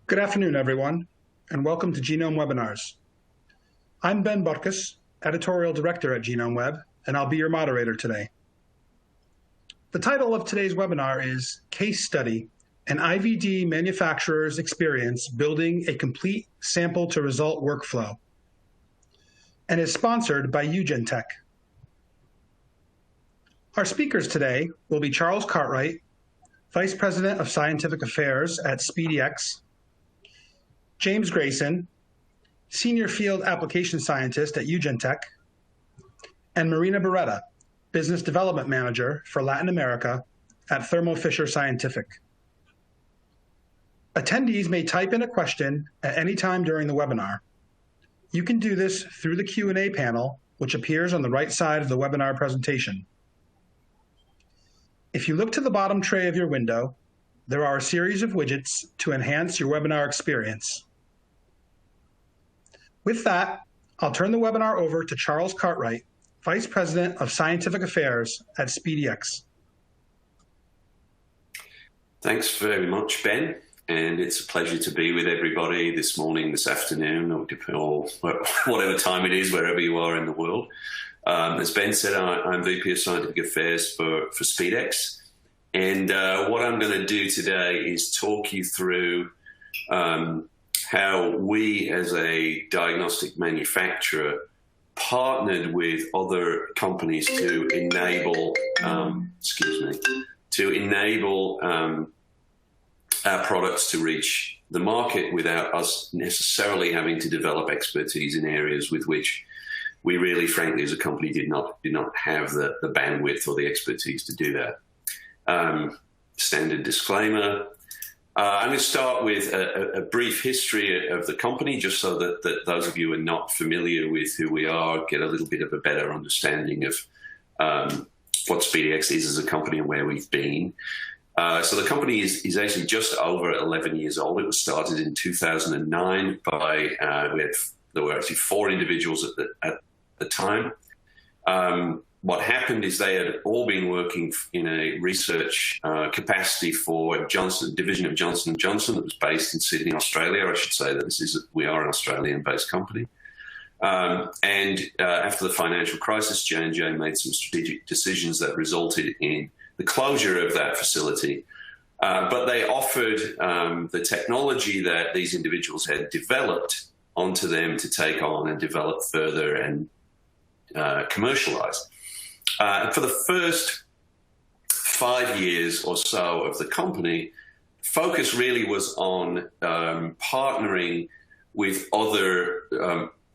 Good afternoon, everyone, and welcome to Genome Webinars. I'm Ben Butkus, Editorial Director at GenomeWeb, and I'll be your moderator today. The title of today's webinar is Case Study, an IVD Manufacturer's Experience Building a Complete Sample-to-Result Workflow, and is sponsored by UgenTec. Our speakers today will be Charles Cartwright, Vice President of Scientific Affairs at SpeeDx, James Grayson, Senior Field Application Scientist at UgenTec, and Marina Beretta, Business Development Manager for Latin America at Thermo Fisher Scientific. Attendees may type in a question at any time during the webinar. You can do this through the Q&A panel, which appears on the right side of the webinar presentation. If you look to the bottom tray of your window, there are a series of widgets to enhance your webinar experience. With that, I'll turn the webinar over to Charles Cartwright, Vice President of Scientific Affairs at SpeeDx. Thanks very much, Ben. And it's a pleasure to be with everybody this morning, this afternoon, or whatever time it is, wherever you are in the world. As Ben said, I'm VP of Scientific Affairs for SpeeDx. And what I'm going to do today is talk you through how we, as a diagnostic manufacturer, partnered with other companies to enable, our products to reach the market without us necessarily having to develop expertise in areas with which we really, frankly, as a company, did not have the bandwidth or the expertise to do that. Standard disclaimer. I'm going to start with a brief history of the company, just so that those of you who are not familiar with who we are get a little bit of a better understanding of what SpeeDx is as a company and where we've been. So the company is actually just over 11 years old. It was started in 2009 by, there were actually 4 individuals at the time. What happened is they had all been working in a research capacity for division of Johnson & Johnson that was based in Sydney, Australia. I should say that we are an Australian-based company. And after the financial crisis, J&J made some strategic decisions that resulted in the closure of that facility. But they offered the technology that these individuals had developed onto them to take on and develop further and commercialize. For the first 5 years or so of the company, focus really was on partnering with other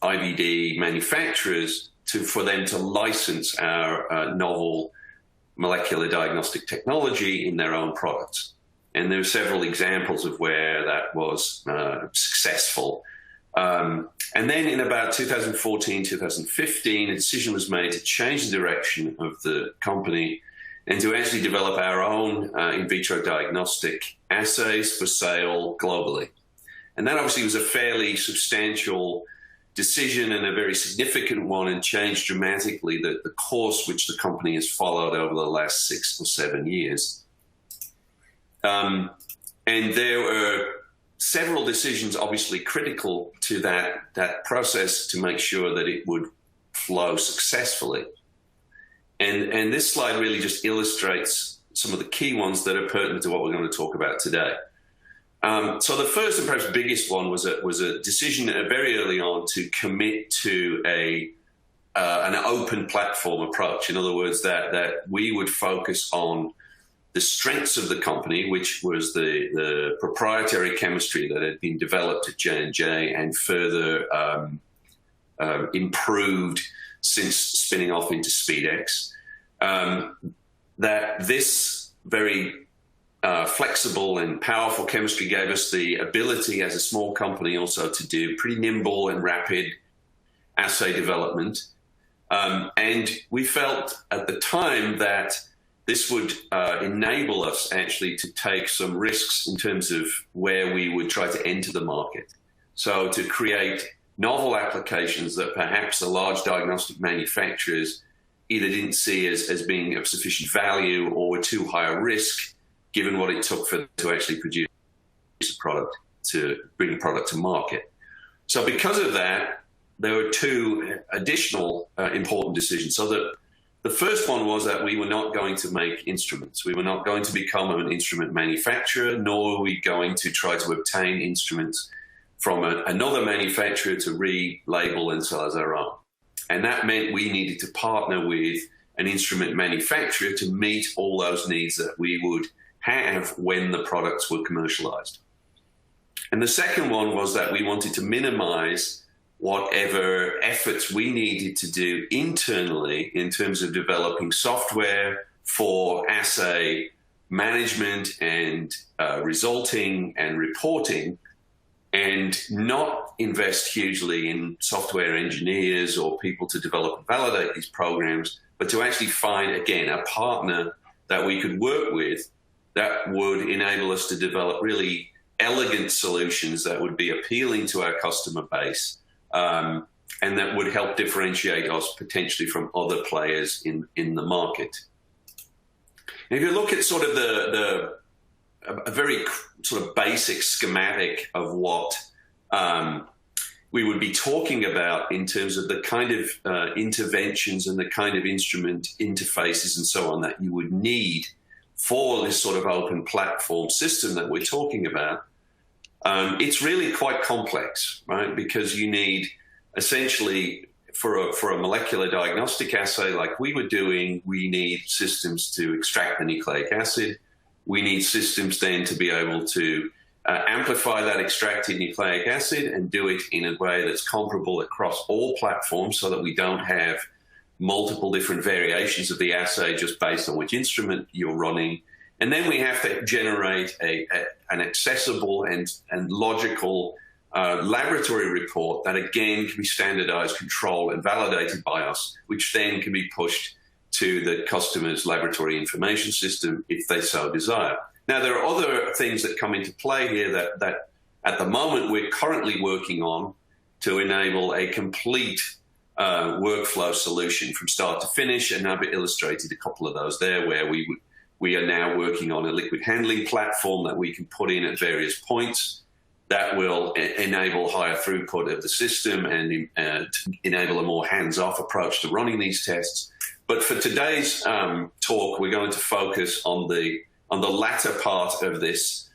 IVD manufacturers for them to license our novel molecular diagnostic technology in their own products. And there are several examples of where that was successful. And then in about 2014, 2015, a decision was made to change the direction of the company and to actually develop our own in vitro diagnostic assays for sale globally. And that obviously was a fairly substantial decision and a very significant one, and changed dramatically the course which the company has followed over the last 6 or 7 years. And there were several decisions obviously critical to that process to make sure that it would flow successfully. And this slide really just illustrates some of the key ones that are pertinent to what we're going to talk about today. So the first and perhaps biggest one was a decision very early on to commit to an open platform approach. In other words, that we would focus on the strengths of the company, which was the proprietary chemistry that had been developed at J&J and further improved since spinning off into SpeeDx. That this very flexible and powerful chemistry gave us the ability as a small company also to do pretty nimble and rapid assay development. And we felt at the time that this would enable us actually to take some risks in terms of where we would try to enter the market. So to create novel applications that perhaps the large diagnostic manufacturers either didn't see as being of sufficient value or were too high a risk given what it took for them to actually produce a product. to bring a product to market. So because of that, there were two additional important decisions. So the first one was that we were not going to make instruments. We were not going to become an instrument manufacturer, nor were we going to try to obtain instruments from another manufacturer to relabel and sell as our own. And that meant we needed to partner with an instrument manufacturer to meet all those needs that we would have when the products were commercialized. And the second one was that we wanted to minimize whatever efforts we needed to do internally in terms of developing software for assay management and resulting and reporting, and not invest hugely in software engineers or people to develop and validate these programs, but to actually find, again, a partner that we could work with that would enable us to develop really elegant solutions that would be appealing to our customer base, and that would help differentiate us potentially from other players in the market. And if you look at sort of a very sort of basic schematic of what we would be talking about in terms of the kind of interventions and the kind of instrument interfaces and so on that you would need for this sort of open platform system that we're talking about, it's really quite complex, right? Because you need essentially for a molecular diagnostic assay like we were doing, we need systems to extract the nucleic acid. We need systems then to be able to amplify that extracted nucleic acid and do it in a way that's comparable across all platforms so that we don't have multiple different variations of the assay just based on which instrument you're running. And then we have to generate an accessible and logical laboratory report that again can be standardized, controlled, and validated by us, which then can be pushed to the customer's laboratory information system if they so desire. Now, there are other things that come into play here that at the moment we're currently working on to enable a complete workflow solution from start to finish, and I've illustrated a couple of those there where we are now working on a liquid handling platform that we can put in at various points that will enable higher throughput of the system and enable a more hands-off approach to running these tests. But for today's talk, we're going to focus on the latter part of this,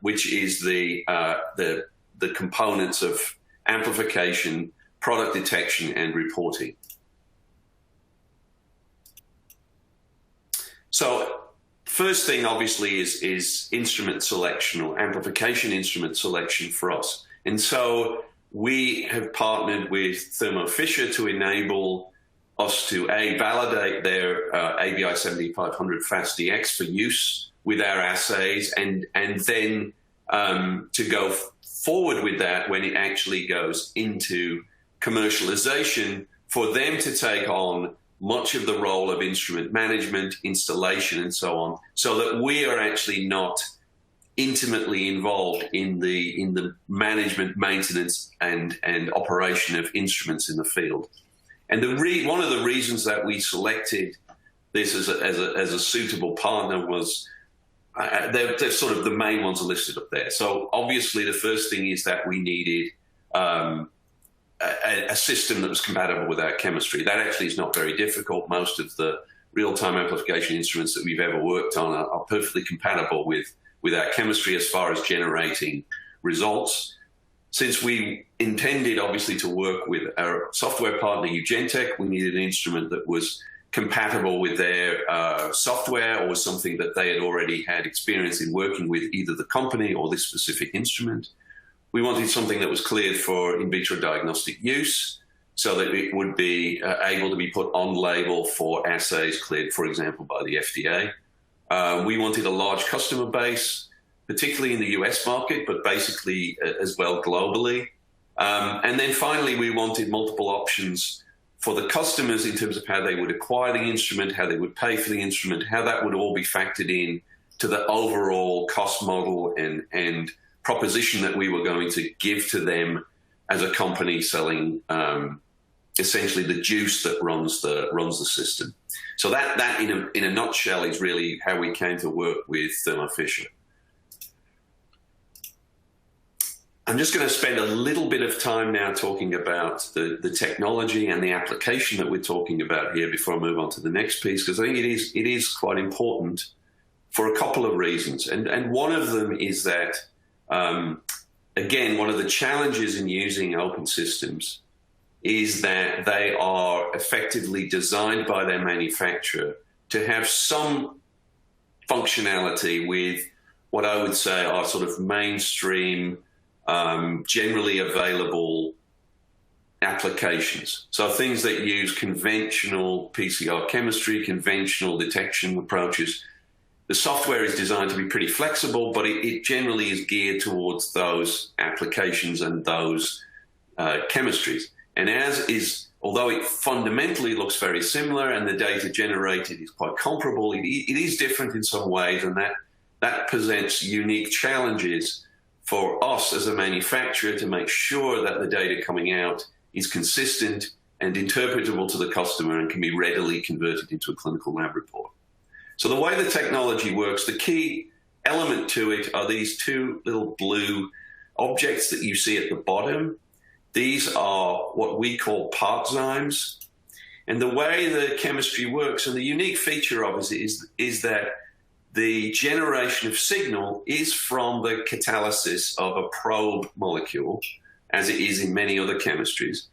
which is the components of amplification, product detection, and reporting. So first thing, obviously, is instrument selection or amplification instrument selection for us. And so we have partnered with Thermo Fisher to enable us to validate their ABI 7500 FastDx for use with our assays, and then to go forward with that when it actually goes into commercialization, for them to take on much of the role of instrument management, installation, and so on, so that we are actually not intimately involved in the management, maintenance, and operation of instruments in the field. And one of the reasons that we selected this as a suitable partner was they're sort of the main ones are listed up there. So obviously the first thing is that we needed a system that was compatible with our chemistry. That actually is not very difficult. Most of the real-time amplification instruments that we've ever worked on are perfectly compatible with our chemistry as far as generating results. Since we intended, obviously, to work with our software partner, UgenTec, we needed an instrument that was compatible with their software or something that they had already had experience in working with, either the company or this specific instrument. We wanted something that was cleared for in vitro diagnostic use so that it would be able to be put on label for assays cleared, for example, by the FDA. We wanted a large customer base, particularly in the US market, but basically as well globally. And then finally, we wanted multiple options for the customers in terms of how they would acquire the instrument, how they would pay for the instrument, how that would all be factored in to the overall cost model and proposition that we were going to give to them as a company selling essentially the juice that runs the system. So that in a nutshell is really how we came to work with Thermo Fisher. I'm just going to spend a little bit of time now talking about the technology and the application that we're talking about here before I move on to the next piece, because I think it is quite important for a couple of reasons. And one of them is that, again, one of the challenges in using open systems is that they are effectively designed by their manufacturer to have some functionality with what I would say are sort of mainstream, generally available applications. So things that use conventional PCR chemistry, conventional detection approaches. The software is designed to be pretty flexible, but it generally is geared towards those applications and those chemistries. And although it fundamentally looks very similar and the data generated is quite comparable, it is different in some ways, and that presents unique challenges for us as a manufacturer to make sure that the data coming out is consistent and interpretable to the customer and can be readily converted into a clinical lab report. So the way the technology works, the key element to it are these two little blue objects that you see at the bottom. These are what we call partzymes. And the way the chemistry works, and the unique feature of it is that the generation of signal is from the catalysis of a probe molecule, as it is in many other chemistries.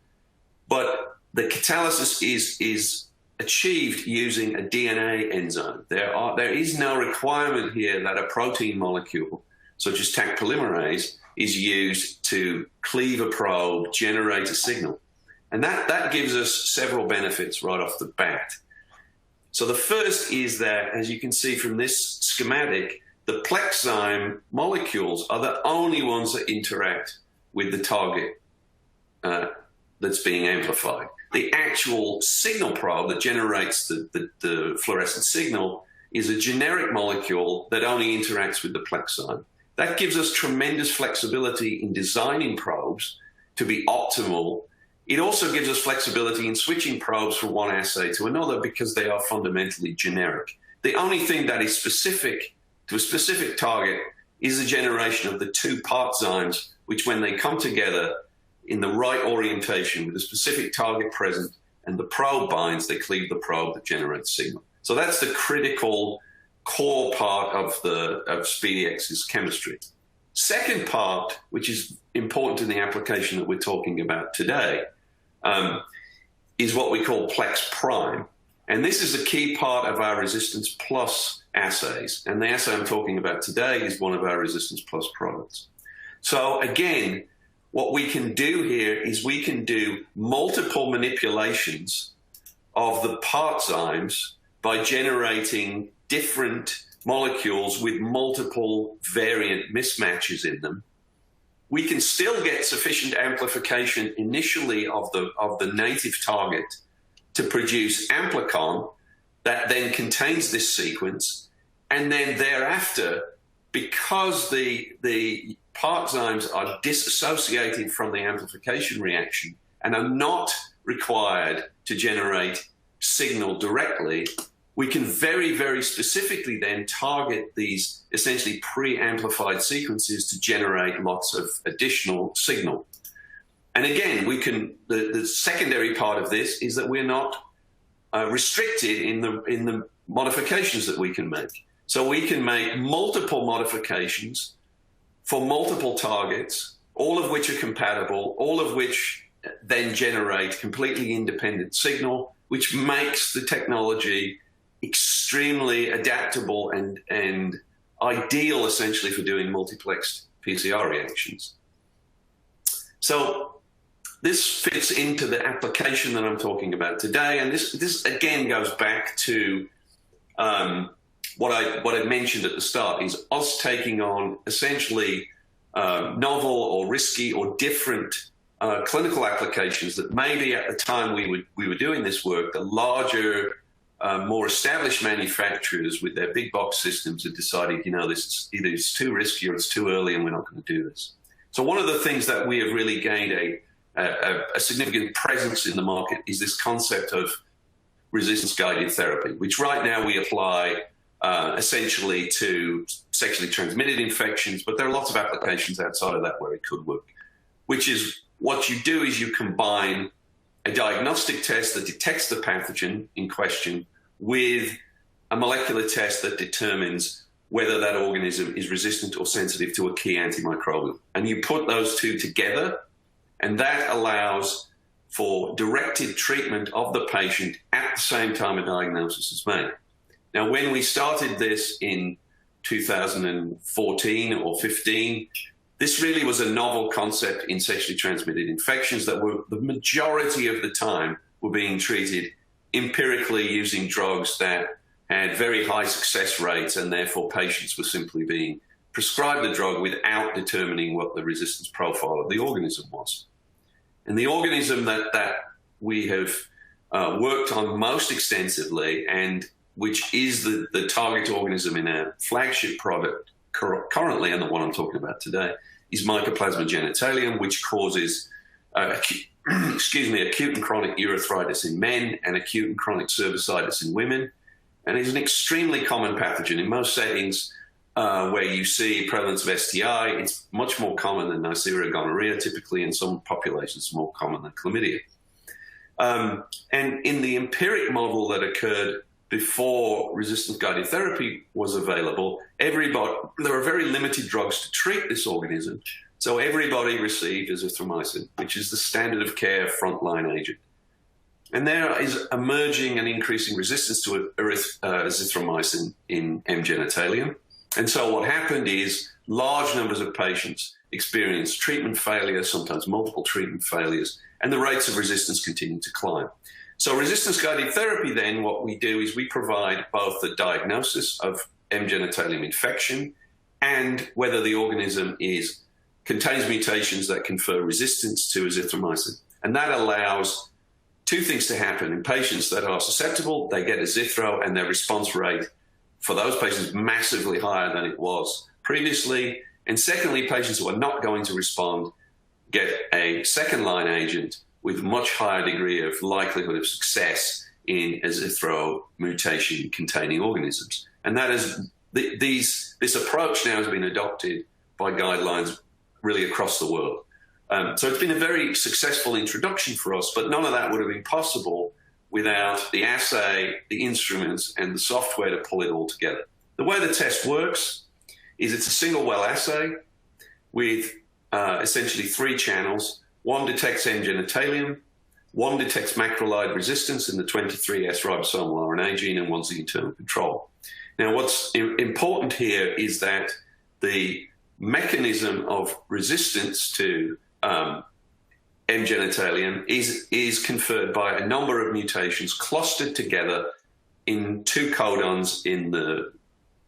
But the catalysis is achieved using a DNA enzyme. There is no requirement here that a protein molecule, such as Taq polymerase, is used to cleave a probe, generate a signal. And that gives us several benefits right off the bat. So the first is that, as you can see from this schematic, the plexzyme molecules are the only ones that interact with the target that's being amplified. The actual signal probe that generates the fluorescent signal is a generic molecule that only interacts with the plexzyme. That gives us tremendous flexibility in designing probes to be optimal. It also gives us flexibility in switching probes from one assay to another because they are fundamentally generic. The only thing that is specific to a specific target is the generation of the two partzymes, which when they come together in the right orientation with a specific target present and the probe binds, they cleave the probe that generates signal. So that's the critical core part of SpeeDx's chemistry. Second part, which is important in the application that we're talking about today, is what we call Plex Prime. And this is a key part of our ResistancePlus assays. And the assay I'm talking about today is one of our ResistancePlus products. So again, what we can do here is we can do multiple manipulations of the partzymes by generating different molecules with multiple variant mismatches in them. We can still get sufficient amplification initially of the native target to produce amplicon that then contains this sequence. And then thereafter, because the partzymes are disassociated from the amplification reaction and are not required to generate signal directly, we can very, very specifically then target these essentially pre-amplified sequences to generate lots of additional signal. And again, the secondary part of this is that we're not restricted in the modifications that we can make. So we can make multiple modifications for multiple targets, all of which are compatible, all of which then generate completely independent signal, which makes the technology extremely adaptable and ideal essentially for doing multiplexed PCR reactions. So this fits into the application that I'm talking about today. And this again goes back to what I mentioned at the start, is us taking on essentially novel or risky or different clinical applications that maybe at the time we were doing this work, the larger, more established manufacturers with their big box systems had decided, this either it's too risky or it's too early and we're not going to do this. So one of the things that we have really gained a significant presence in the market is this concept of resistance-guided therapy, which right now we apply essentially to sexually transmitted infections, but there are lots of applications outside of that where it could work, which is what you do is you combine a diagnostic test that detects the pathogen in question with a molecular test that determines whether that organism is resistant or sensitive to a key antimicrobial. And you put those two together, and that allows for directed treatment of the patient at the same time a diagnosis is made. Now, when we started this in 2014 or 15, this really was a novel concept in sexually transmitted infections that were, the majority of the time, were being treated empirically using drugs that had very high success rates, and therefore patients were simply being prescribed the drug without determining what the resistance profile of the organism was. And the organism that we have worked on most extensively, and which is the target organism in our flagship product currently, and the one I'm talking about today, is Mycoplasma genitalium, which causes acute and chronic urethritis in men and acute and chronic cervicitis in women. And it's an extremely common pathogen. In most settings where you see prevalence of STI, it's much more common than Neisseria gonorrhea, typically in some populations more common than chlamydia. And in the empiric model that occurred before resistance-guided therapy was available, there were very limited drugs to treat this organism, so everybody received azithromycin, which is the standard of care frontline agent. And there is emerging and increasing resistance to azithromycin in M. genitalium. And so what happened is large numbers of patients experienced treatment failure, sometimes multiple treatment failures, and the rates of resistance continued to climb. So resistance-guided therapy, then, what we do is we provide both the diagnosis of M. genitalium infection and whether the organism contains mutations that confer resistance to azithromycin. And that allows two things to happen. In patients that are susceptible, they get azithro, and their response rate for those patients is massively higher than it was previously. And secondly, patients who are not going to respond get a second-line agent with much higher degree of likelihood of success in azithro mutation-containing organisms. And that is this approach now has been adopted by guidelines really across the world. So it's been a very successful introduction for us, but none of that would have been possible without the assay, the instruments, and the software to pull it all together. The way the test works is it's a single well assay with essentially three channels. One detects M. genitalium, one detects macrolide resistance in the 23S ribosomal RNA gene, and one's the internal control. Now, what's important here is that the mechanism of resistance to M. genitalium is conferred by a number of mutations clustered together in two codons in the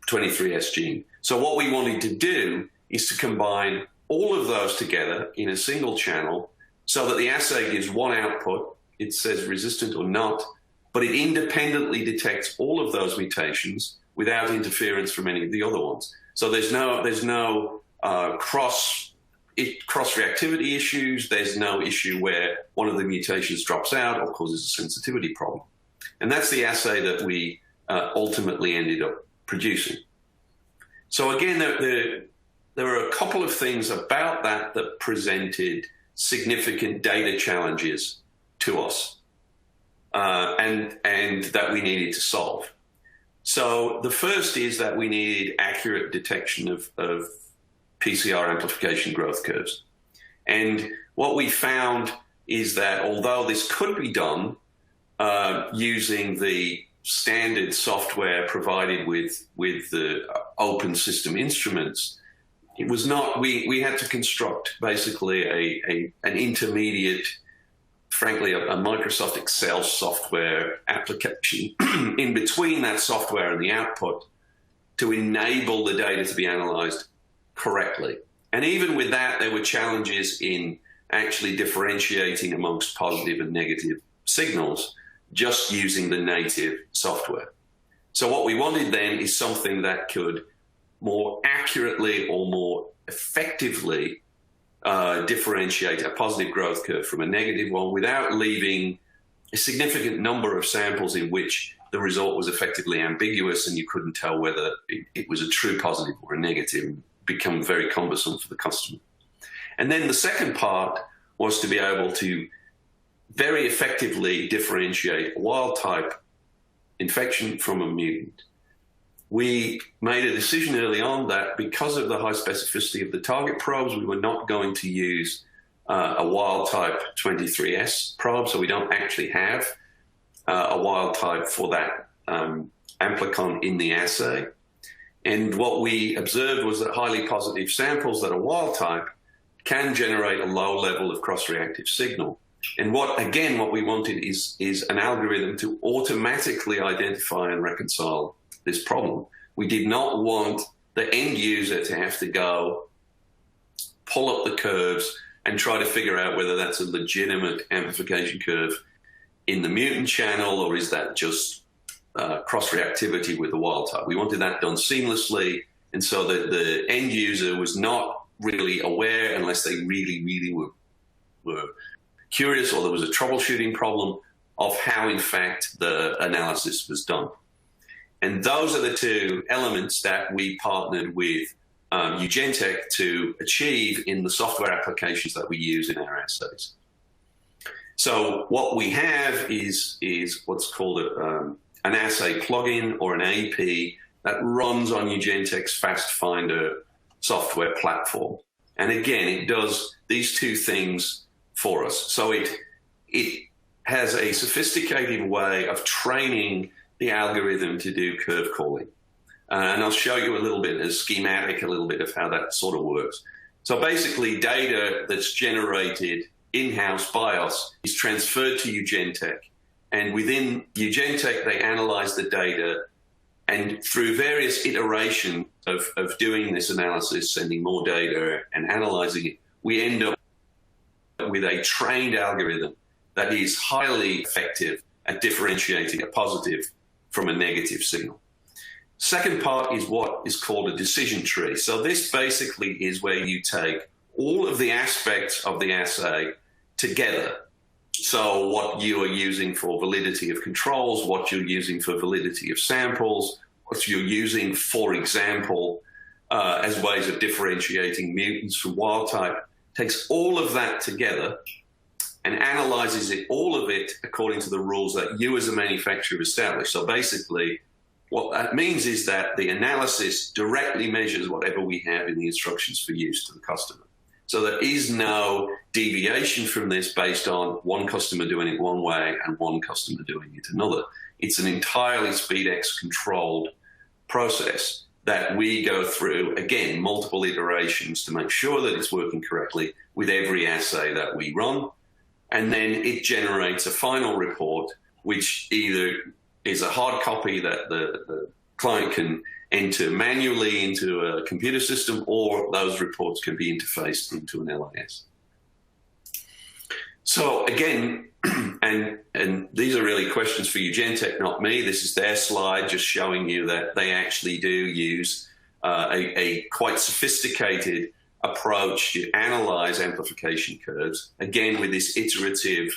23S gene. So what we wanted to do is to combine all of those together in a single channel so that the assay gives one output, it says resistant or not, but it independently detects all of those mutations without interference from any of the other ones. So there's no cross-reactivity issues. There's no issue where one of the mutations drops out or causes a sensitivity problem. And that's the assay that we ultimately ended up producing. So again, there are a couple of things about that presented significant data challenges to us and that we needed to solve. So the first is that we needed accurate detection of PCR amplification growth curves. And what we found is that although this could be done using the standard software provided with the open system instruments, it was not, we had to construct basically an intermediate, frankly, a Microsoft Excel software application in between that software and the output to enable the data to be analyzed correctly. And even with that, there were challenges in actually differentiating amongst positive and negative signals just using the native software. So what we wanted then is something that could more accurately or more effectively differentiate a positive growth curve from a negative one without leaving a significant number of samples in which the result was effectively ambiguous and you couldn't tell whether it was a true positive or a negative, become very cumbersome for the customer. And then the second part was to be able to very effectively differentiate a wild-type infection from a mutant. We made a decision early on that because of the high specificity of the target probes, we were not going to use a wild-type 23S probe, so we don't actually have a wild-type for that amplicon in the assay. And what we observed was that highly positive samples that are wild-type can generate a low level of cross-reactive signal. And what we wanted is an algorithm to automatically identify and reconcile this problem. We did not want the end user to have to go pull up the curves and try to figure out whether that's a legitimate amplification curve in the mutant channel or is that just cross-reactivity with the wild type. We wanted that done seamlessly, and so that the end user was not really aware unless they really were curious or there was a troubleshooting problem of how, in fact, the analysis was done. And those are the two elements that we partnered with UgenTec to achieve in the software applications that we use in our assays. So what we have is what's called an assay plugin or an AP that runs on UgenTec's FastFinder software platform. And again, it does these two things for us. So it has a sophisticated way of training the algorithm to do curve calling. And I'll show you a little bit, a schematic, a little bit of how that sort of works. So basically, data that's generated in-house by us is transferred to UgenTec. And within UgenTec, they analyze the data. And through various iterations of doing this analysis, sending more data and analyzing it, we end up with a trained algorithm that is highly effective at differentiating a positive from a negative signal. Second part is what is called a decision tree. So this basically is where you take all of the aspects of the assay together. So what you are using for validity of controls, what you're using for validity of samples, what you're using, for example, as ways of differentiating mutants from wild type, takes all of that together and analyzes it, all of it, according to the rules that you as a manufacturer establish. So basically, what that means is that the analysis directly measures whatever we have in the instructions for use to the customer. So there is no deviation from this based on one customer doing it one way and one customer doing it another. It's an entirely SpeeDx controlled process that we go through, again, multiple iterations to make sure that it's working correctly with every assay that we run. And then it generates a final report, which either is a hard copy that the client can enter manually into a computer system, or those reports can be interfaced into an LIS. So again, and these are really questions for UgenTec, not me. This is their slide just showing you that they actually do use a quite sophisticated approach to analyze amplification curves, again with this iterative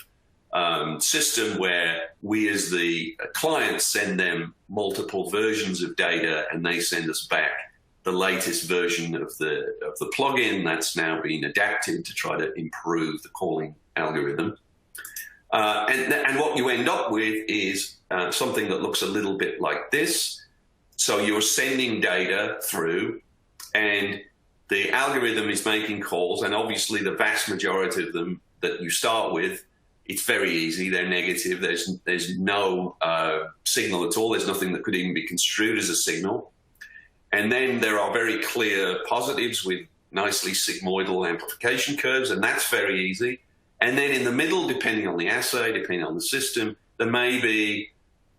system where we as the client send them multiple versions of data and they send us back the latest version of the plugin that's now been adapted to try to improve the calling algorithm. And what you end up with is something that looks a little bit like this. So you're sending data through and the algorithm is making calls, and obviously the vast majority of them that you start with, it's very easy. They're negative. There's no signal at all. There's nothing that could even be construed as a signal. And then there are very clear positives with nicely sigmoidal amplification curves, and that's very easy. And then in the middle, depending on the assay, depending on the system, there may be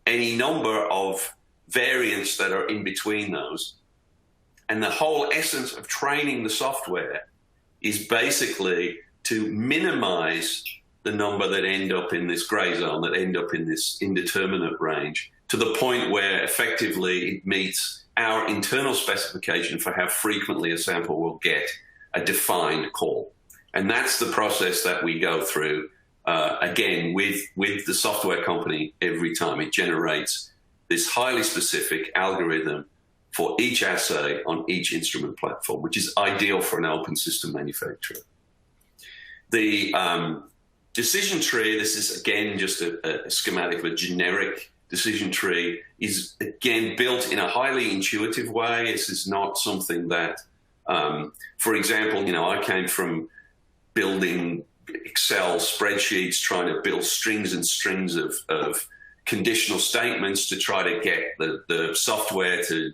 any number of variants that are in between those. And the whole essence of training the software is basically to minimize the number that end up in this gray zone, that end up in this indeterminate range, to the point where effectively it meets our internal specification for how frequently a sample will get a defined call. And that's the process that we go through, again, with the software company every time. It generates this highly specific algorithm for each assay on each instrument platform, which is ideal for an open system manufacturer. The decision tree, this is again just a schematic of a generic decision tree, is again built in a highly intuitive way. This is not something that, for example, I came from building Excel spreadsheets, trying to build strings and strings of conditional statements to try to get the software to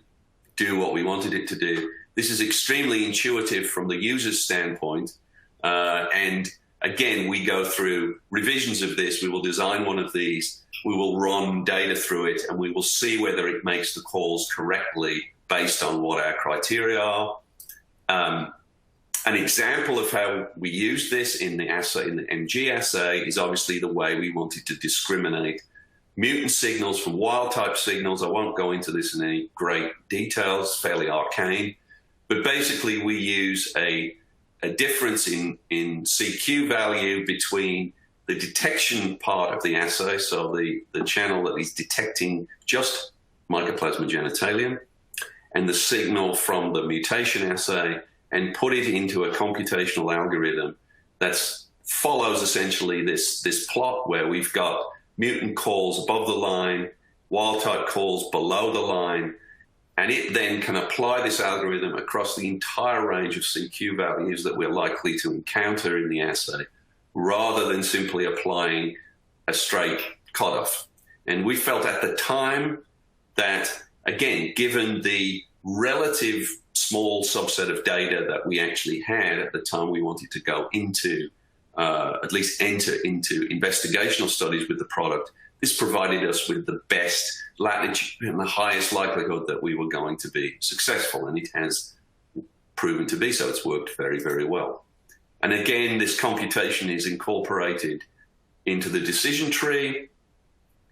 do what we wanted it to do. This is extremely intuitive from the user's standpoint. And again, we go through revisions of this. We will design one of these. We will run data through it, and we will see whether it makes the calls correctly based on what our criteria are. An example of how we use this in the assay, in the MG assay, is obviously the way we wanted to discriminate mutant signals from wild-type signals. I won't go into this in any great details, fairly arcane, but basically we use a difference in CQ value between the detection part of the assay, so the channel that is detecting just Mycoplasma genitalium, and the signal from the mutation assay, and put it into a computational algorithm that follows essentially this plot where we've got mutant calls above the line, wild-type calls below the line, and it then can apply this algorithm across the entire range of CQ values that we're likely to encounter in the assay, rather than simply applying a straight cutoff. And we felt at the time that, again, given the relative small subset of data that we actually had at the time we wanted to go into, at least enter into investigational studies with the product, this provided us with the best latitude and the highest likelihood that we were going to be successful, and it has proven to be so. It's worked very, very well. And again, this computation is incorporated into the decision tree,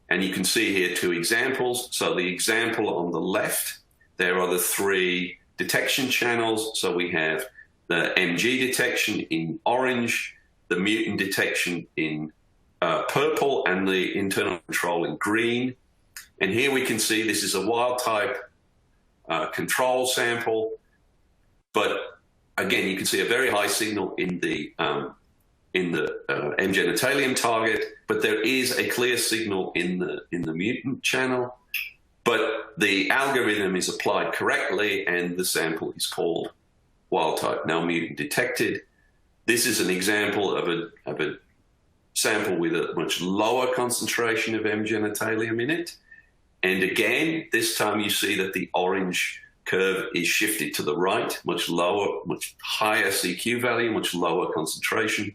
and you can see here two examples. So the example on the left, there are the three detection channels. So we have the MG detection in orange, the mutant detection in purple, and the internal control in green. And here we can see this is a wild type control sample, but again, you can see a very high signal in the M. genitalium target, but there is a clear signal in the mutant channel. But the algorithm is applied correctly, and the sample is called wild type, no mutant detected. This is an example of a sample with a much lower concentration of M. genitalium in it. And again, this time you see that the orange curve is shifted to the right, much lower, much higher CQ value, much lower concentration.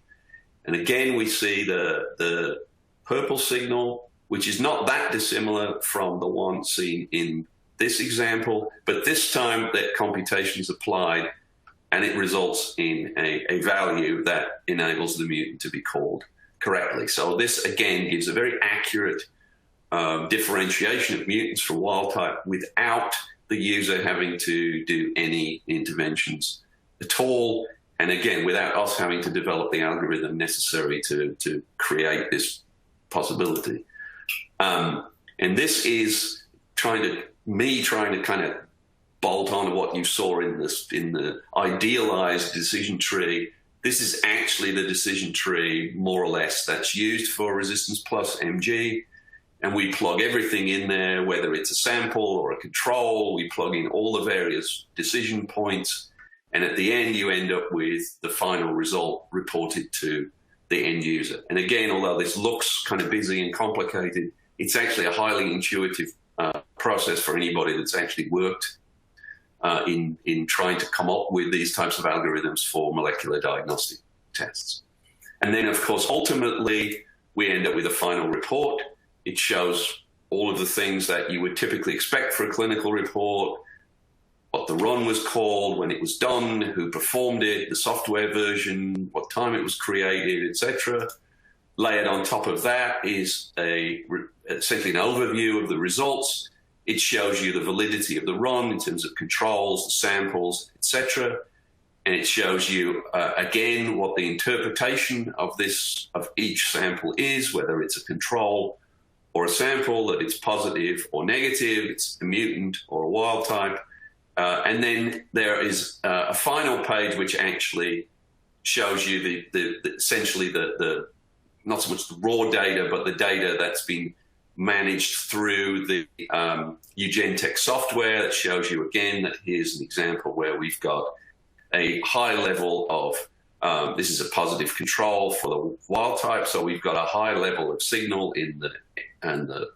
And again, we see the purple signal, which is not that dissimilar from the one seen in this example, but this time that computation is applied and it results in a value that enables the mutant to be called correctly. So this again gives a very accurate differentiation of mutants from wild type without the user having to do any interventions at all. And again, without us having to develop the algorithm necessary to create this possibility. And this is trying to kind of bolt on to what you saw in the idealized decision tree. This is actually the decision tree, more or less, that's used for ResistancePlus MG. And we plug everything in there, whether it's a sample or a control. We plug in all the various decision points. And at the end, you end up with the final result reported to the end user. And again, although this looks kind of busy and complicated, it's actually a highly intuitive process for anybody that's actually worked in trying to come up with these types of algorithms for molecular diagnostic tests. And then, of course, ultimately, we end up with a final report. It shows all of the things that you would typically expect for a clinical report, what the run was called, when it was done, who performed it, the software version, what time it was created, etc. Layered on top of that is essentially an overview of the results. It shows you the validity of the run in terms of controls, the samples, etc. And it shows you, again, what the interpretation of each sample is, whether it's a control or a sample, that it's positive or negative, it's a mutant or a wild type. And then there is a final page which actually shows you essentially the not so much the raw data, but the data that's been managed through the UgenTec software that shows you again that here's an example where we've got a high level of, this is a positive control for the wild type, so we've got a high level of signal in the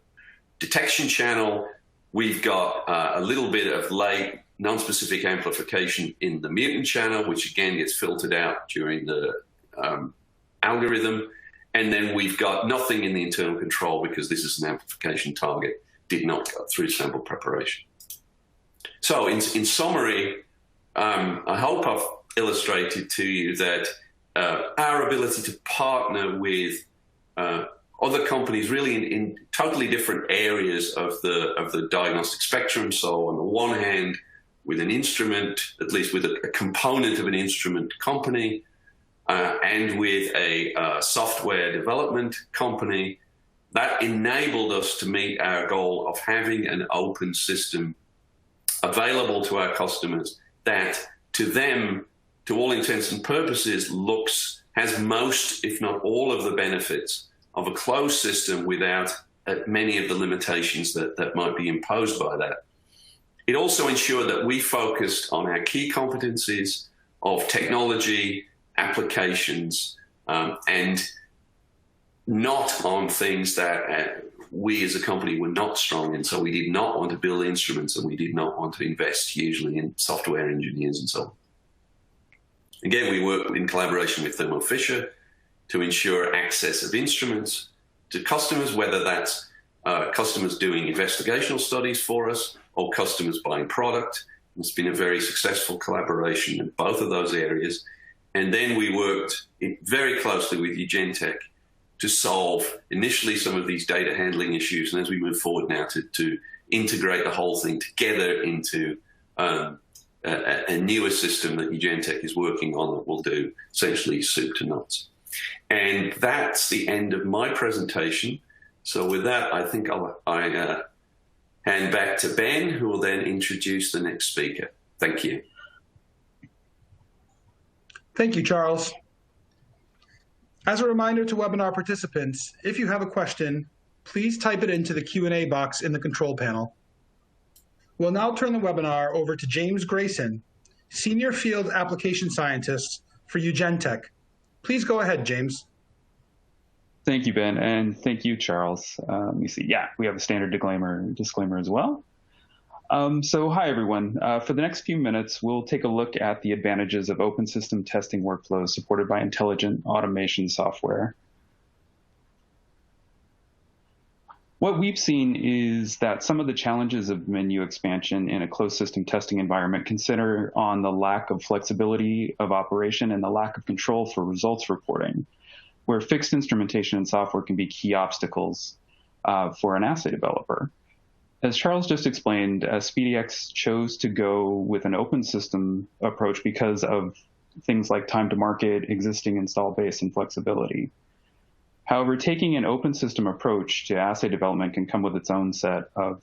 detection channel. We've got a little bit of late non-specific amplification in the mutant channel, which again gets filtered out during the algorithm. And then we've got nothing in the internal control because this is an amplification target, did not go through sample preparation. So in summary, I hope I've illustrated to you that our ability to partner with other companies really in totally different areas of the diagnostic spectrum. So on the one hand, with an instrument, at least with a component of an instrument company, and with a software development company, that enabled us to meet our goal of having an open system available to our customers that to them, to all intents and purposes, has most, if not all of the benefits of a closed system without many of the limitations that might be imposed by that. It also ensured that we focused on our key competencies of technology, applications, and not on things that we as a company were not strong in. So we did not want to build instruments, and we did not want to invest hugely in software engineers and so on. Again, we work in collaboration with Thermo Fisher to ensure access of instruments to customers, whether that's customers doing investigational studies for us or customers buying product. It's been a very successful collaboration in both of those areas. And then we worked very closely with UgenTec to solve initially some of these data handling issues, and as we move forward now to integrate the whole thing together into a newer system that UgenTec is working on that will do essentially soup to nuts. And that's the end of my presentation. So with that, I think I hand back to Ben, who will then introduce the next speaker. Thank you. Thank you, Charles. As a reminder to webinar participants, if you have a question, please type it into the Q&A box in the control panel. We'll now turn the webinar over to James Grayson, Senior Field Application Scientist for UgenTec. Please go ahead, James. Thank you, Ben, and thank you, Charles. Let me see. Yeah, we have a standard disclaimer as well. So hi, everyone. For the next few minutes, we'll take a look at the advantages of open system testing workflows supported by intelligent automation software. What we've seen is that some of the challenges of menu expansion in a closed system testing environment consider on the lack of flexibility of operation and the lack of control for results reporting, where fixed instrumentation and software can be key obstacles for an assay developer. As Charles just explained, SpeeDx chose to go with an open system approach because of things like time to market, existing install base, and flexibility. However, taking an open system approach to assay development can come with its own set of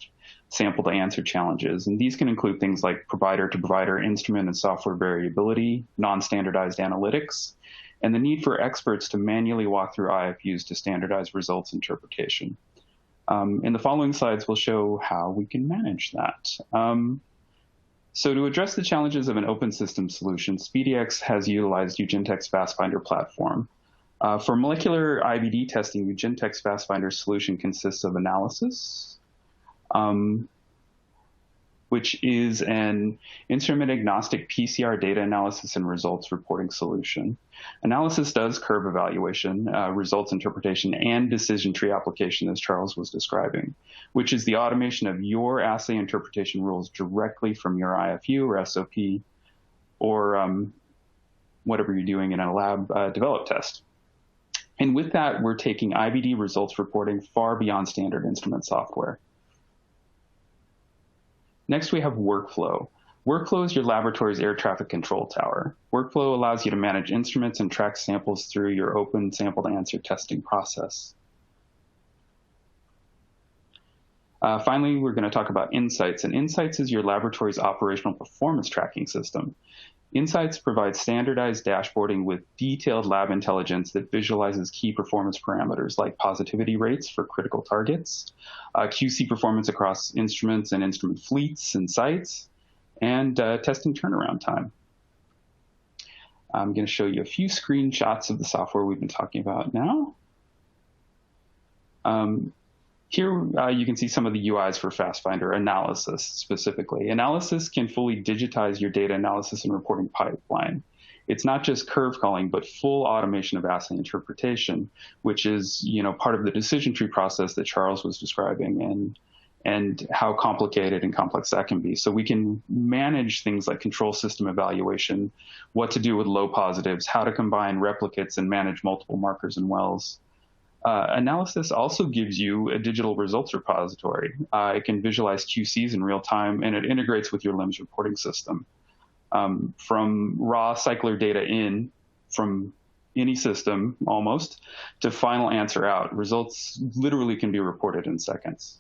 sample to answer challenges. And these can include things like provider to provider instrument and software variability, non-standardized analytics, and the need for experts to manually walk through IFUs to standardize results interpretation. In the following slides, we'll show how we can manage that. So to address the challenges of an open system solution, SpeeDx has utilized UgenTec's FastFinder platform. For molecular IVD testing, UgenTec's FastFinder solution consists of analysis, which is an instrument-agnostic PCR data analysis and results reporting solution. Analysis does curve evaluation, results interpretation, and decision tree application, as Charles was describing, which is the automation of your assay interpretation rules directly from your IFU or SOP or whatever you're doing in a lab developed test. And with that, we're taking IVD results reporting far beyond standard instrument software. Next, we have workflow. Workflow is your laboratory's air traffic control tower. Workflow allows you to manage instruments and track samples through your open sample to answer testing process. Finally, we're going to talk about Insights, and Insights is your laboratory's operational performance tracking system. Insights provides standardized dashboarding with detailed lab intelligence that visualizes key performance parameters like positivity rates for critical targets, QC performance across instruments and instrument fleets and sites, and testing turnaround time. I'm going to show you a few screenshots of the software we've been talking about now. Here you can see some of the UIs for FastFinder analysis specifically. Analysis can fully digitize your data analysis and reporting pipeline. It's not just curve calling, but full automation of assay interpretation, which is part of the decision tree process that Charles was describing, and how complicated and complex that can be. So we can manage things like control system evaluation, what to do with low positives, how to combine replicates and manage multiple markers and wells. Analysis also gives you a digital results repository. It can visualize QCs in real time, and it integrates with your LIMS reporting system. From raw cycler data in from any system, almost, to final answer out, results literally can be reported in seconds.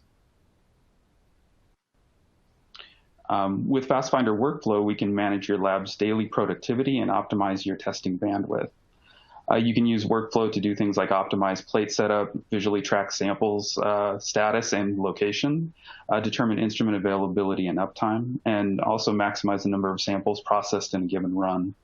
With FastFinder Workflow, we can manage your lab's daily productivity and optimize your testing bandwidth. You can use Workflow to do things like optimize plate setup, visually track samples status and location, determine instrument availability and uptime, and also maximize the number of samples processed in a given run.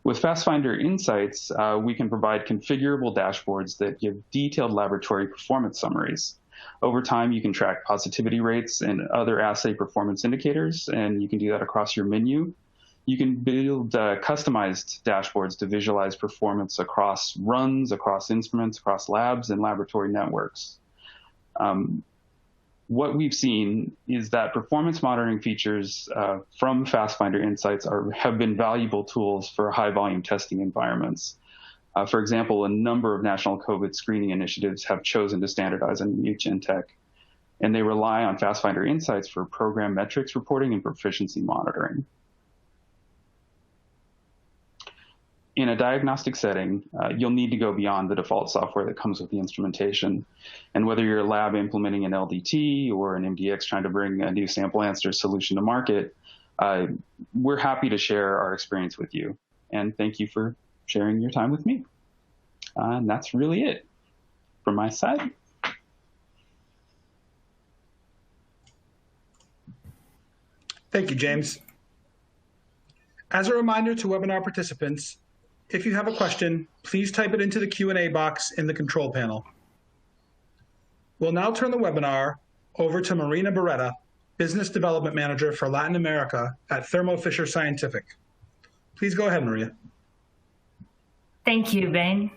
With FastFinder Insights, we can provide configurable dashboards that give detailed laboratory performance summaries. Over time, you can track positivity rates and other assay performance indicators, and you can do that across your menu. You can build customized dashboards to visualize performance across runs, across instruments, across labs, and laboratory networks. What we've seen is that performance monitoring features from FastFinder Insights have been valuable tools for high-volume testing environments. For example, a number of national COVID screening initiatives have chosen to standardize on UgenTec, and they rely on FastFinder Insights for program metrics reporting and proficiency monitoring. In a diagnostic setting, you'll need to go beyond the default software that comes with the instrumentation. And whether you're a lab implementing an LDT or an MDX trying to bring a new sample answer solution to market, we're happy to share our experience with you. And thank you for sharing your time with me. And that's really it from my side. Thank you, James. As a reminder to webinar participants, if you have a question, please type it into the Q&A box in the control panel. We'll now turn the webinar over to Marina Beretta, Business Development Manager for Latin America at Thermo Fisher Scientific. Please go ahead, Maria. Thank you, Ben.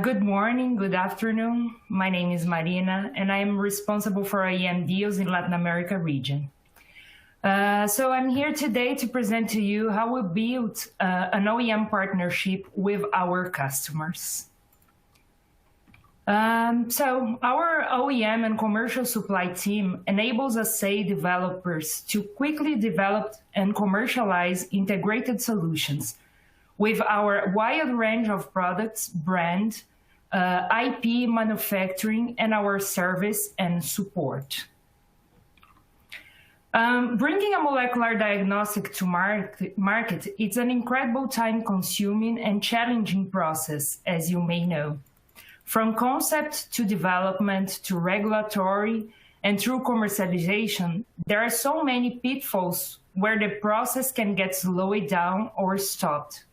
Good morning, good afternoon. My name is Marina, and I am responsible for OEM deals in Latin America region. So I'm here today to present to you how we built an OEM partnership with our customers. So our OEM and commercial supply team enables assay developers to quickly develop and commercialize integrated solutions with our wide range of products, brand, IP, manufacturing, and our service and support. Bringing a molecular diagnostic to market, it's an incredible time-consuming and challenging process, as you may know. From concept to development to regulatory and through commercialization, there are so many pitfalls where the process can get slowed down or stopped.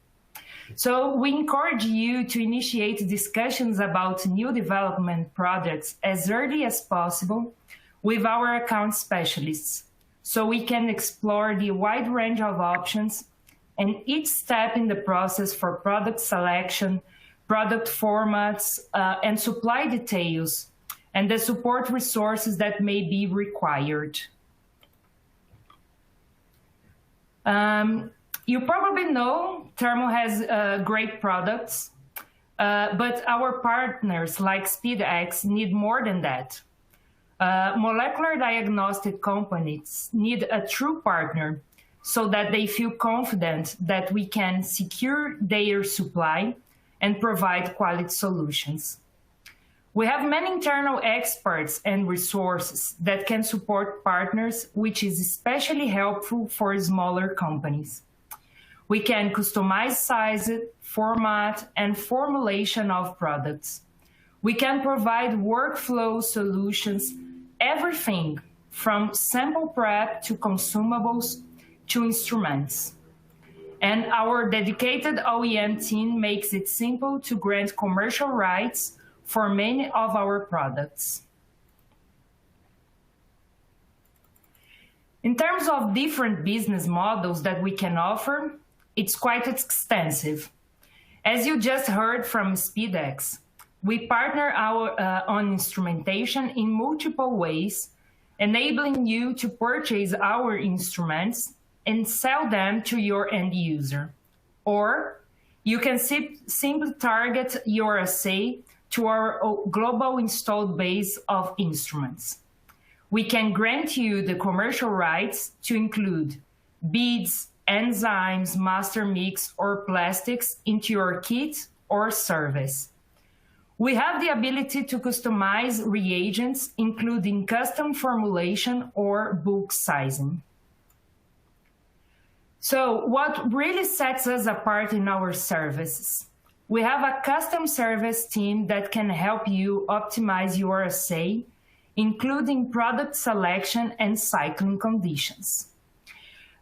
So we encourage you to initiate discussions about new development projects as early as possible with our account specialists, so we can explore the wide range of options and each step in the process for product selection, product formats, and supply details, and the support resources that may be required. You probably know Thermo has great products, but our partners like SpeeDx need more than that. Molecular diagnostic companies need a true partner so that they feel confident that we can secure their supply and provide quality solutions. We have many internal experts and resources that can support partners, which is especially helpful for smaller companies. We can customize size, format, and formulation of products. We can provide workflow solutions, everything from sample prep to consumables to instruments. And our dedicated OEM team makes it simple to grant commercial rights for many of our products. In terms of different business models that we can offer, it's quite extensive. As you just heard from SpeeDx, we partner on instrumentation in multiple ways, enabling you to purchase our instruments and sell them to your end user. Or you can simply target your assay to our global installed base of instruments. We can grant you the commercial rights to include beads, enzymes, master mix, or plastics into your kit or service. We have the ability to customize reagents, including custom formulation or bulk sizing. So what really sets us apart in our services? We have a custom service team that can help you optimize your assay, including product selection and cycling conditions.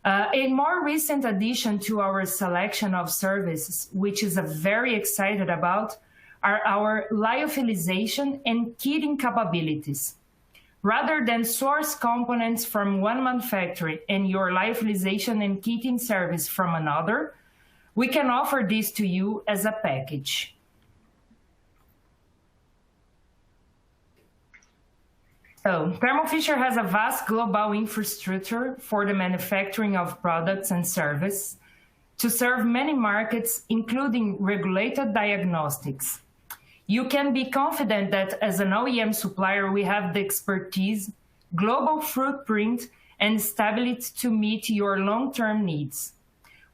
A more recent addition to our selection of services, which is very excited about, are our lyophilization and kitting capabilities. Rather than source components from one manufacturer and your lyophilization and kitting service from another, we can offer this to you as a package. So, Thermo Fisher has a vast global infrastructure for the manufacturing of products and services to serve many markets, including regulated diagnostics. You can be confident that as an OEM supplier, we have the expertise, global footprint, and stability to meet your long-term needs.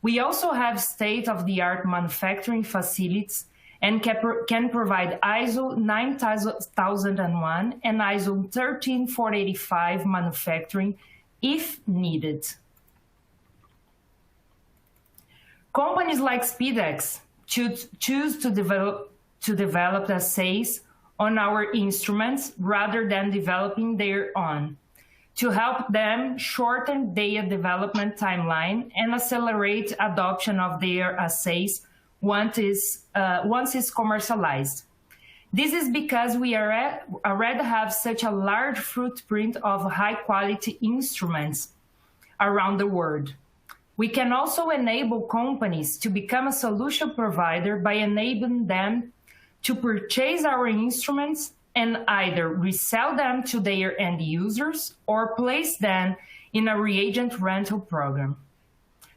We also have state-of-the-art manufacturing facilities and can provide ISO 9001 and ISO 13485 manufacturing if needed. Companies like SpeeDx choose to develop assays on our instruments rather than developing their own, to help them shorten their development timeline and accelerate adoption of their assays once it's commercialized. This is because we already have such a large footprint of high-quality instruments around the world. We can also enable companies to become a solution provider by enabling them to purchase our instruments and either resell them to their end users or place them in a reagent rental program.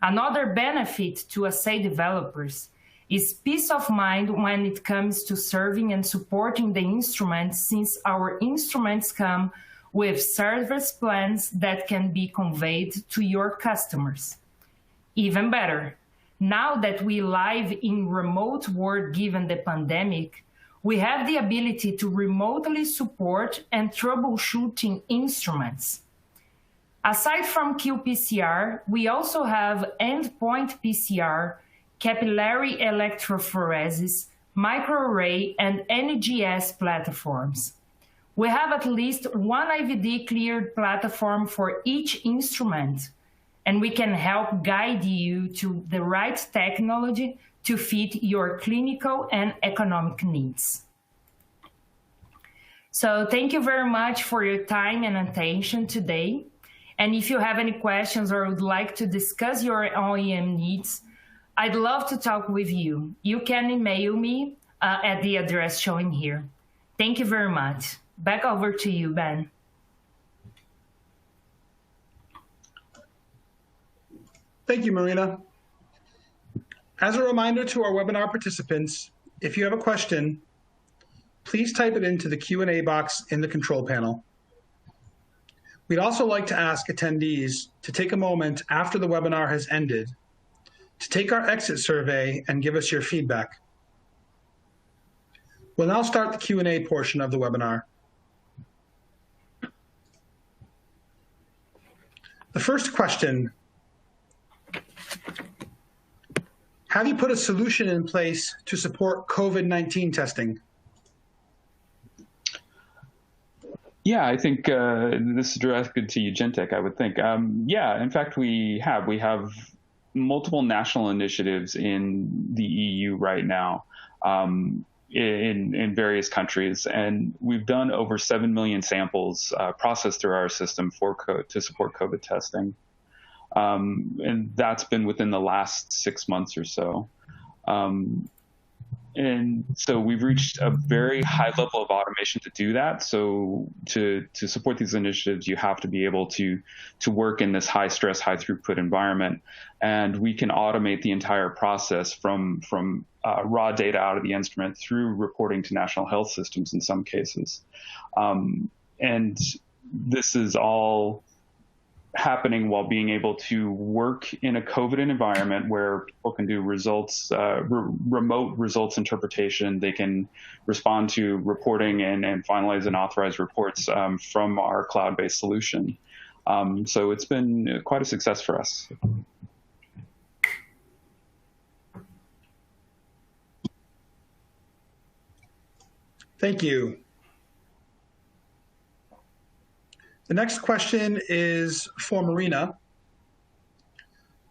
Another benefit to assay developers is peace of mind when it comes to serving and supporting the instruments, since our instruments come with service plans that can be conveyed to your customers. Even better, now that we live in remote world given the pandemic, we have the ability to remotely support and troubleshooting instruments. Aside from qPCR, we also have endpoint PCR, capillary electrophoresis, microarray, and NGS platforms. We have at least one IVD cleared platform for each instrument, and we can help guide you to the right technology to fit your clinical and economic needs. So thank you very much for your time and attention today. And if you have any questions or would like to discuss your OEM needs, I'd love to talk with you. You can email me at the address showing here. Thank you very much. Back over to you, Ben. Thank you, Marina. As a reminder to our webinar participants, if you have a question, please type it into the Q&A box in the control panel. We'd also like to ask attendees to take a moment after the webinar has ended to take our exit survey and give us your feedback. We'll now start the Q&A portion of the webinar. The first question: have you put a solution in place to support COVID-19 testing? Yeah, I think this is directed to UgenTec, I would think. Yeah, in fact, we have multiple national initiatives in the EU right now, in various countries, and we've done over 7 million samples processed through our system to support COVID testing, and that's been within the last 6 months or so. And so we've reached a very high level of automation to do that. So to support these initiatives, you have to be able to work in this high stress, high throughput environment. And we can automate the entire process from raw data out of the instrument through reporting to national health systems in some cases. And this is all happening while being able to work in a COVID environment where people can do results, remote results interpretation. They can respond to reporting and finalize and authorize reports from our cloud-based solution. So it's been quite a success for us. Thank you. The next question is for Marina.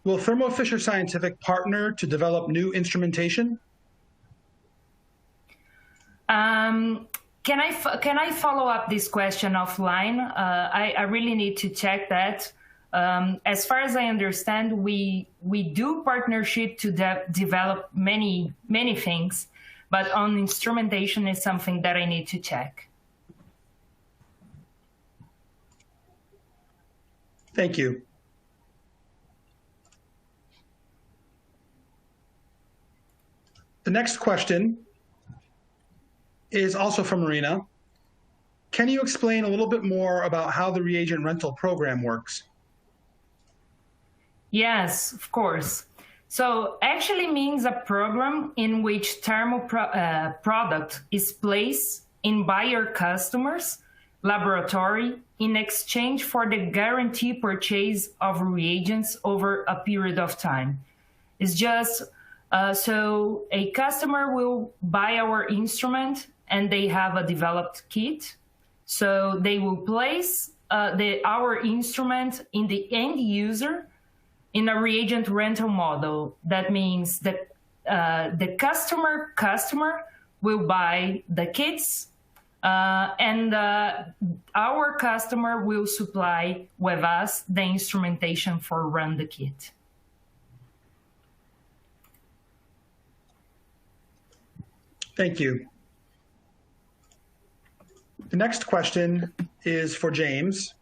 Will Thermo Fisher Scientific partner to develop new instrumentation? Can I follow up this question offline? I really need to check that. As far as I understand, we do partnership to develop many things, but on instrumentation is something that I need to check. Thank you. The next question is also from Marina. Can you explain a little bit more about how the reagent rental program works? Yes, of course. So actually means a program in which Thermo product is placed in buyer customers' laboratory in exchange for the guaranteed purchase of reagents over a period of time. It's just so a customer will buy our instrument and they have a developed kit. So they will place our instrument in the end user in a reagent rental model. That means that the customer will buy the kits and our customer will supply with us the instrumentation for run the kit. Thank you. The next question is for James.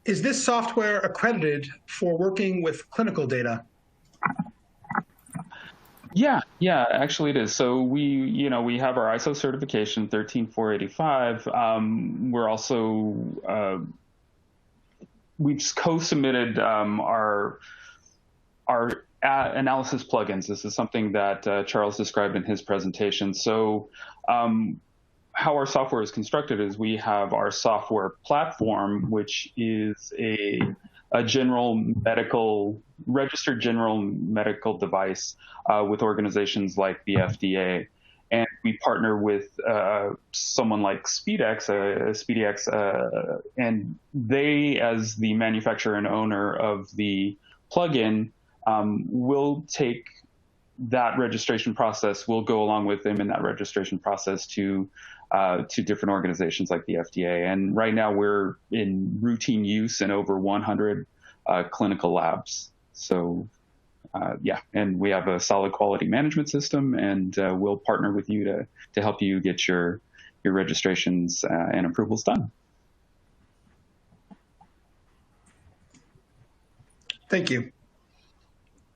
Is this software accredited for working with clinical data? Yeah, actually it is. So we have our ISO certification 13485. We're also we've co-submitted our analysis plugins. This is something that Charles described in his presentation. So how our software is constructed is we have our software platform, which is a registered general medical device with organizations like the FDA. And we partner with someone like SpeeDx, and they, as the manufacturer and owner of the plugin, will take that registration process. We'll go along with them in that registration process to different organizations like the FDA. And right now we're in routine use in over 100 clinical labs. So yeah, and we have a solid quality management system, and we'll partner with you to help you get your registrations and approvals done. Thank you.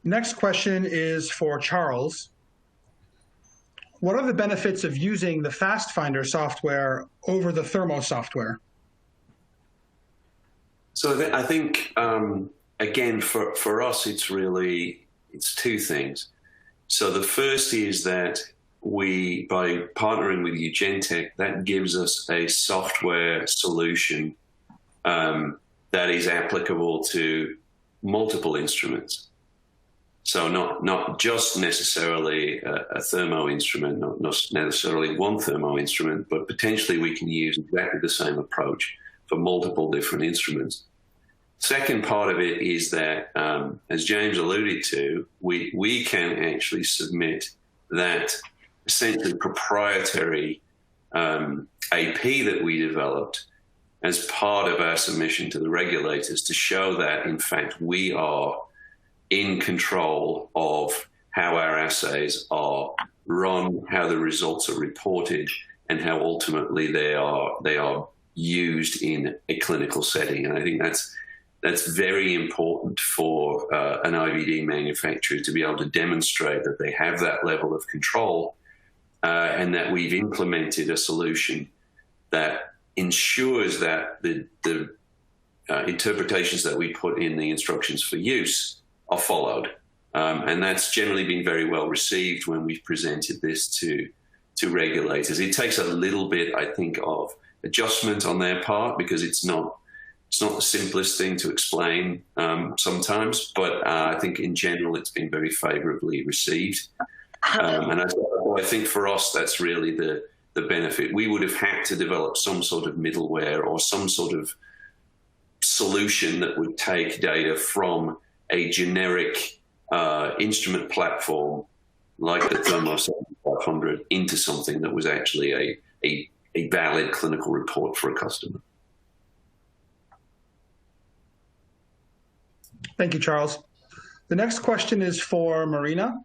Next question is for Charles. What are the benefits of using the FastFinder software over the Thermo software? So I think, again, for us, it's two things. So the first is that by partnering with UgenTec, that gives us a software solution that is applicable to multiple instruments. So not just necessarily a Thermo instrument, not necessarily one Thermo instrument, but potentially we can use exactly the same approach for multiple different instruments. Second part of it is that, as James alluded to, we can actually submit that essentially proprietary AP that we developed as part of our submission to the regulators to show that, in fact, we are in control of how our assays are run, how the results are reported, and how ultimately they are used in a clinical setting. And I think that's very important for an IVD manufacturer to be able to demonstrate that they have that level of control and that we've implemented a solution that ensures that the interpretations that we put in the instructions for use are followed. And that's generally been very well received when we've presented this to regulators. It takes a little bit, I think, of adjustment on their part because it's not the simplest thing to explain sometimes, but I think in general it's been very favorably received. And I think for us, that's really the benefit. We would have had to develop some sort of middleware or some sort of solution that would take data from a generic instrument platform like the Thermo 7500 into something that was actually a valid clinical report for a customer. Thank you, Charles. The next question is for Marina.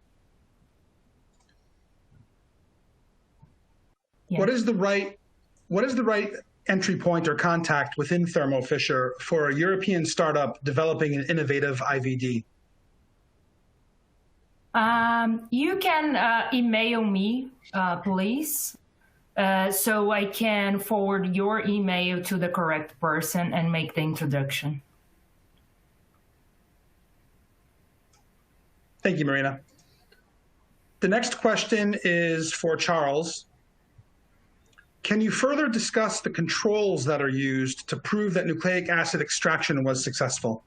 Yeah. What is the right entry point or contact within Thermo Fisher for a European startup developing an innovative IVD? You can email me, please, so I can forward your email to the correct person and make the introduction. Thank you, Marina. The next question is for Charles. Can you further discuss the controls that are used to prove that nucleic acid extraction was successful?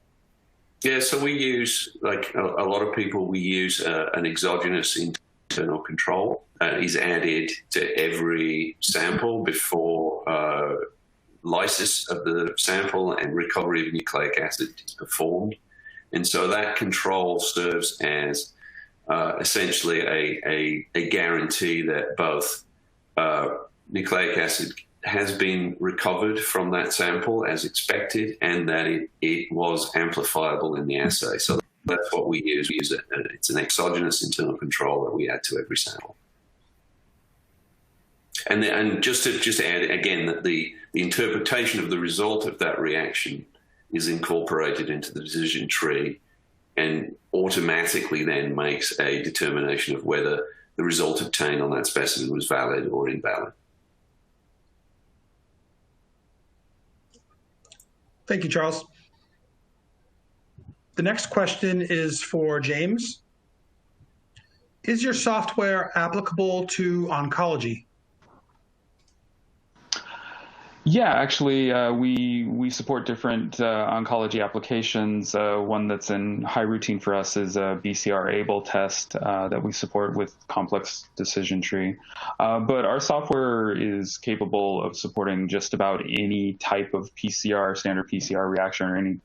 Yeah, so we use, like a lot of people, we use an exogenous internal control is added to every sample before lysis of the sample and recovery of nucleic acid is performed. And so that control serves as essentially a guarantee that both nucleic acid has been recovered from that sample as expected and that it was amplifiable in the assay. So that's what we use. We use it. It's an exogenous internal control that we add to every sample. And just to add again that the interpretation of the result of that reaction is incorporated into the decision tree and automatically then makes a determination of whether the result obtained on that specimen was valid or invalid. Thank you, Charles. The next question is for James. Is your software applicable to oncology? Yeah, actually, we support different oncology applications. One that's in high routine for us is a BCR-ABL test that we support with complex decision tree. But our software is capable of supporting just about any type of PCR, standard PCR reaction, or any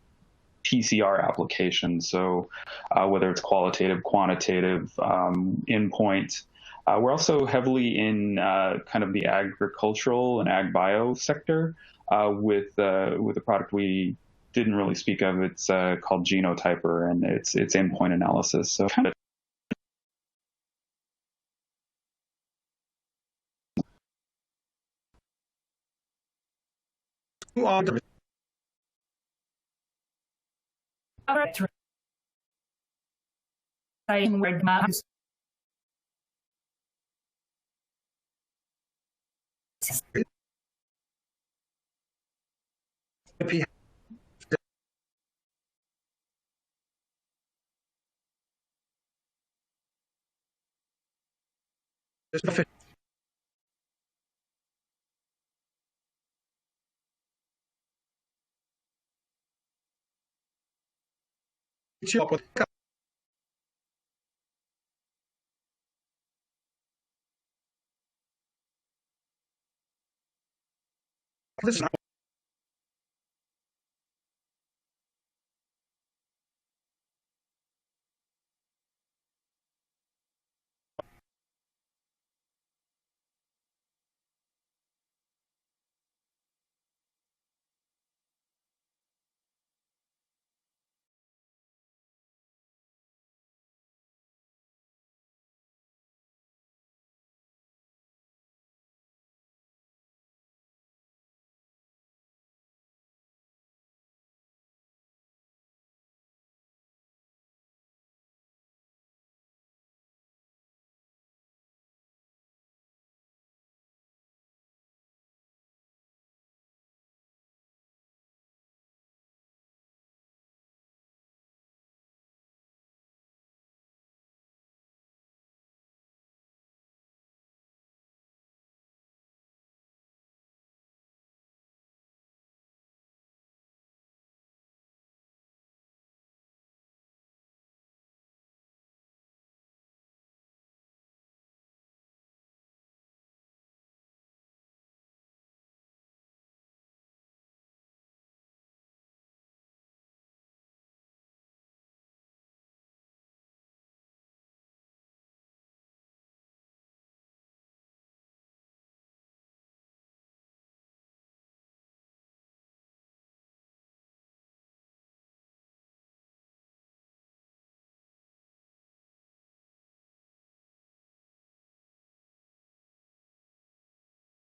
PCR application. So whether it's qualitative, quantitative, endpoint. We're also heavily in kind of the agricultural and ag bio sector with a product we didn't really speak of. It's called Genotyper, and it's endpoint analysis. So kind of This is